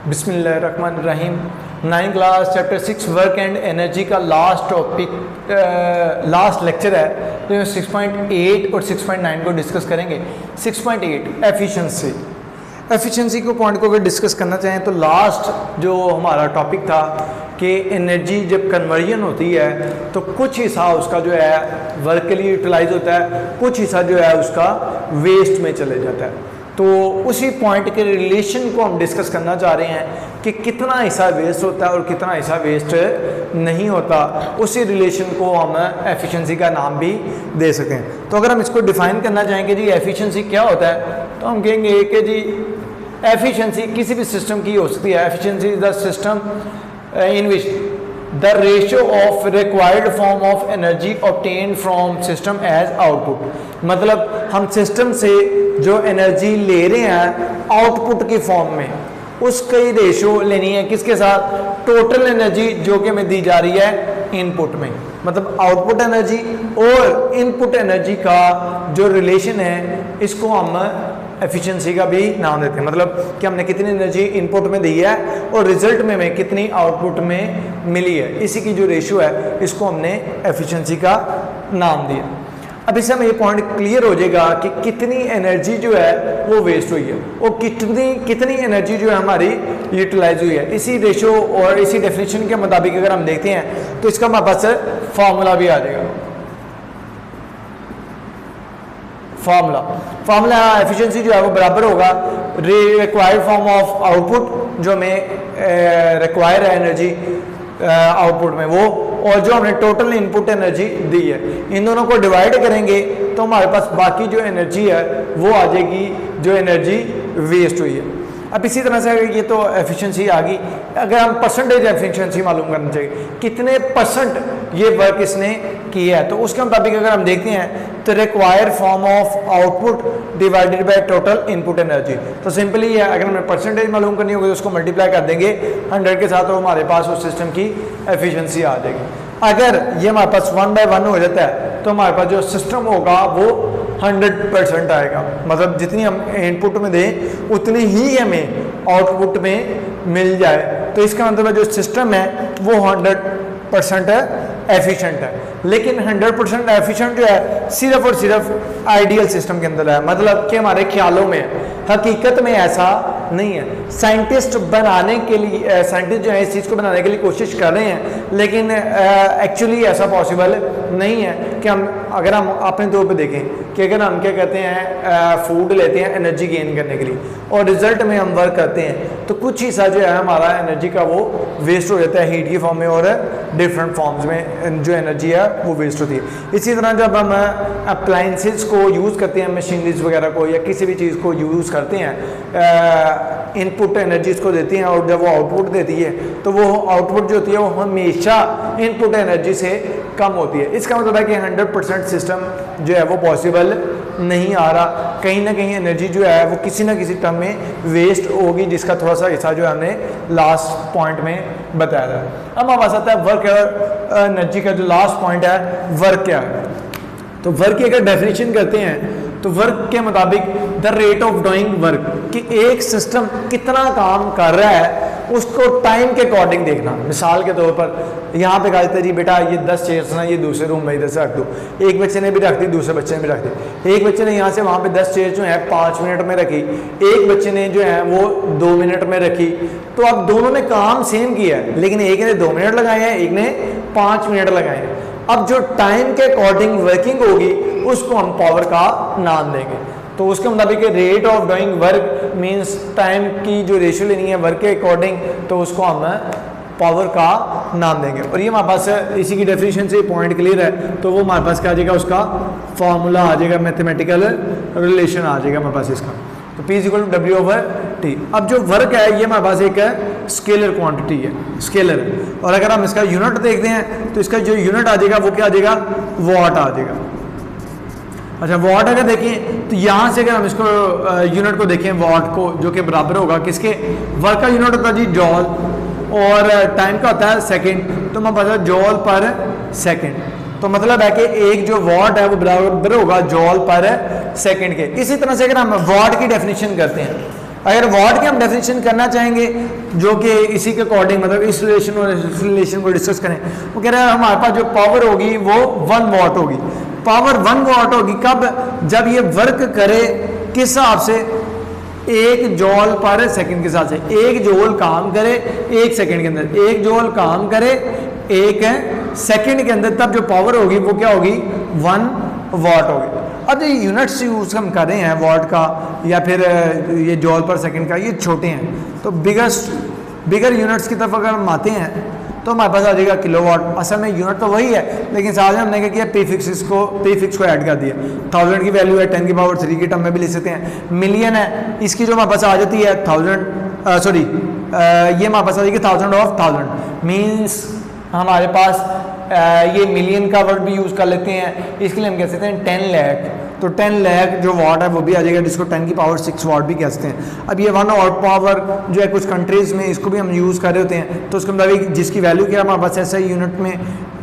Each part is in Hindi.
बिस्मिल्लाहिर्रहमानिर्रहीम। 9 class chapter 6 work and energy का लास्ट टॉपिक लास्ट लेक्चर है, तो 6.8 और 6.9 को डिस्कस करेंगे। 6.8 एफिशिएंसी को पॉइंट को अगर डिस्कस करना चाहें तो लास्ट जो हमारा टॉपिक था कि एनर्जी जब कन्वर्जन होती है तो कुछ हिस्सा उसका जो है वर्क के लिए यूटिलाइज होता है, कुछ हिस्सा जो है उसका वेस्ट में चले जाता है। तो उसी पॉइंट के रिलेशन को हम डिस्कस करना चाह रहे हैं कि कितना हिस्सा वेस्ट होता है और कितना हिस्सा वेस्ट नहीं होता। उसी रिलेशन को हम एफिशिएंसी का नाम भी दे सकें। तो अगर हम इसको डिफाइन करना चाहेंगे जी एफिशिएंसी क्या होता है, तो हम कहेंगे कि जी एफिशिएंसी किसी भी सिस्टम की हो सकती है। Efficiency is the system in which the ratio of required form of energy obtain from system as output. मतलब हम सिस्टम से जो एनर्जी ले रहे हैं आउटपुट की फॉर्म में, उसकी रेशियो लेनी है किसके साथ? टोटल एनर्जी जो कि हमें दी जा रही है इनपुट में। मतलब आउटपुट एनर्जी और इनपुट एनर्जी का जो रिलेशन है इसको हम एफिशिएंसी का भी नाम देते हैं। मतलब कि हमने कितनी एनर्जी इनपुट में दी है और रिजल्ट में हमें कितनी आउटपुट में मिली है, इसी की जो रेशियो है इसको हमने एफिशिएंसी का नाम दिया। अब इससे हमें ये पॉइंट क्लियर हो जाएगा कि कितनी एनर्जी जो है वो वेस्ट हुई है और कितनी एनर्जी जो है हमारी यूटिलाइज हुई है। इसी रेशियो और इसी डेफिनेशन के मुताबिक अगर हम देखते हैं तो इसका हमारे पास फॉर्मूला भी आ जाएगा। फॉर्मूला एफिशिएंसी जो है वो बराबर होगा रिक्वायर्ड फॉर्म ऑफ आउटपुट, जो हमें रिक्वायर है एनर्जी आउटपुट में वो, और जो हमने टोटल इनपुट एनर्जी दी है, इन दोनों को डिवाइड करेंगे तो हमारे पास बाकी जो एनर्जी है वो आ जाएगी जो एनर्जी वेस्ट हुई है। अब इसी तरह से ये तो एफिशिएंसी आ गई। अगर हम परसेंटेज एफिशिएंसी मालूम करना चाहिए, कितने परसेंट ये वर्क इसने किया है, तो उसके मुताबिक अगर हम देखते हैं तो required form of output divided by total input energy. तो सिंपली है, अगर हमें परसेंटेज मालूम करनी होगी तो उसको मल्टीप्लाई कर देंगे 100 के साथ, तो हमारे पास उस सिस्टम की एफिशिएंसी आ जाएगी। अगर ये हमारे पास 1/1 हो जाता है तो हमारे पास जो सिस्टम होगा वो 100% आएगा। मतलब जितनी हम इनपुट में दें उतनी ही हमें आउटपुट में मिल जाए, तो इसका मतलब जो सिस्टम है वो 100% एफिशिएंट है। लेकिन 100% एफिशिएंट जो है सिर्फ और सिर्फ आइडियल सिस्टम के अंदर है, मतलब कि हमारे ख्यालों में, हकीकत में ऐसा नहीं है। साइंटिस्ट बनाने के लिए, साइंटिस्ट जो है इस चीज़ को बनाने के लिए कोशिश कर रहे हैं, लेकिन एक्चुअली ऐसा पॉसिबल नहीं है कि अगर हम अपने तौर पे देखें कि अगर हम क्या कहते हैं फूड लेते हैं एनर्जी गेन करने के लिए और रिजल्ट में हम वर्क करते हैं तो कुछ हिस्सा जो है हमारा एनर्जी का वो वेस्ट हो जाता है हीट की फॉर्म में और डिफरेंट फॉर्म्स में जो एनर्जी है वो वेस्ट होती है। इसी तरह जब हम अप्लाइंसेस को यूज़ करते हैं, मशीनरीज वगैरह को या किसी भी चीज़ को यूज़ करते हैं, इनपुट एनर्जीज को देती हैं और जब वो आउटपुट देती है तो वो आउटपुट जो होती है वो हमेशा इनपुट एनर्जी से कम होती है। इसका मतलब है कि 100% सिस्टम जो है वो पॉसिबल नहीं आ रहा, कहीं ना कहीं एनर्जी जो है वो किसी ना किसी टर्म में वेस्ट होगी, जिसका थोड़ा सा हिस्सा जो है हमने लास्ट पॉइंट में बताया था। अब हमारे पास आता है वर्क एनर्जी का जो लास्ट पॉइंट है, वर्क क्या है। तो वर्क की अगर डेफिनेशन करते हैं तो वर्क के मुताबिक the rate of doing work, कि एक सिस्टम कितना काम कर रहा है उसको टाइम के अकॉर्डिंग देखना। मिसाल के तौर पर यहाँ पे कहा जाता है जी बेटा ये 10 चेयर्स ना ये दूसरे रूम में इधर से रख दो, एक बच्चे ने भी रख दी, दूसरे बच्चे ने भी रख दी। एक बच्चे ने यहाँ से वहाँ पे 10 चेयर जो है 5 मिनट में रखी, एक बच्चे ने जो है वो 2 मिनट में रखी। तो अब दोनों ने काम सेम किया है, लेकिन एक ने 2 मिनट लगाए हैं, एक ने 5 मिनट लगाए हैं। अब जो टाइम के अकॉर्डिंग वर्किंग होगी उसको हम पावर का नाम देंगे। तो उसके मुताबिक rate of doing work means time की जो रेशियो लेनी है वर्क के अकॉर्डिंग, तो उसको हम पावर का नाम देंगे। और ये हमारे पास इसी की डेफिनेशन से पॉइंट क्लियर है, तो वो हमारे पास क्या आ जाएगा, उसका फॉर्मूला आ जाएगा, मैथमेटिकल रिलेशन आ जाएगा हमारे पास इसका। तो P = W/T। अब जो वर्क है ये हमारे पास एक स्केलर क्वांटिटी है, स्केलर है, और अगर हम इसका यूनिट देखते हैं तो इसका जो यूनिट आ जाएगा वो क्या आ जाएगा, वॉट आ जाएगा। अच्छा, वॉट अगर देखें तो यहाँ से अगर हम इसको यूनिट को देखें वॉट को, जो कि बराबर होगा किसके, वर्क का यूनिट होता है जी जॉल और टाइम का होता है सेकेंड, तो हमारे पास जॉल पर सेकेंड। तो मतलब है कि एक जो वॉट है वो बराबर होगा जॉल पर सेकेंड के। इसी तरह से अगर हम वॉट की डेफिनेशन करते हैं, अगर वाट की हम डेफिनेशन करना चाहेंगे जो कि इसी के अकॉर्डिंग मतलब इस रिलेशन और इस रिलेशन को डिस्कस करें, वो कह रहा है हमारे पास जो पावर होगी वो 1 वाट होगी। पावर 1 वाट होगी कब? जब ये वर्क करे किस हिसाब से? 1 जॉल पर सेकंड के हिसाब से। 1 जॉल काम करे 1 सेकंड के अंदर, 1 जॉल काम करे 1 सेकंड के अंदर, तब जो पावर होगी वो क्या होगी? 1 वाट होगी। अब ये यूनिट्स यूज हम कर रहे हैं वाट का या फिर ये जॉल पर सेकंड का, ये छोटे हैं, तो बिगर यूनिट्स की तरफ अगर हम आते हैं तो हमारे पास आ जाएगा किलोवाट। असल में यूनिट तो वही है, लेकिन साथ में हमने क्या किया, प्रीफिक्स को ऐड कर दिया। 1000 की वैल्यू है 10 की पावर 3 की टर्म में भी लिख सकते हैं। मिलियन है, इसकी जो हमारे पास आ जाती है 1000 ये हमारे पास आ जाएगी 1000 ऑफ 1000 मीन्स हमारे पास ये मिलियन का वर्ड भी यूज़ कर लेते हैं। इसके लिए हम कह सकते हैं 10 लाख, तो 10 लाख जो वाट है वो भी आ जाएगा, जिसको 10 की पावर 6 वाट भी कह सकते हैं। अब ये 1 वाट पावर जो है कुछ कंट्रीज़ में इसको भी हम यूज़ कर रहे होते हैं, तो उसके मुताबिक जिसकी वैल्यू क्या हमारे पास ऐसा यूनिट में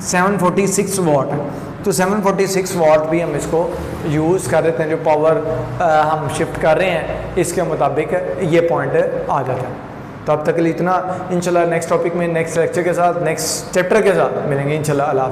746 वाट है, तो 746 वाट भी हम इसको यूज़ कर लेते हैं। जो पावर हम शिफ्ट कर रहे हैं इसके मुताबिक ये पॉइंट आ जाता है। तो अब तक के लिए इतना। इंशाल्लाह नेक्स्ट टॉपिक में नेक्स्ट लेक्चर के साथ नेक्स्ट चैप्टर के साथ मिलेंगे इंशाल्लाह। अल्लाह।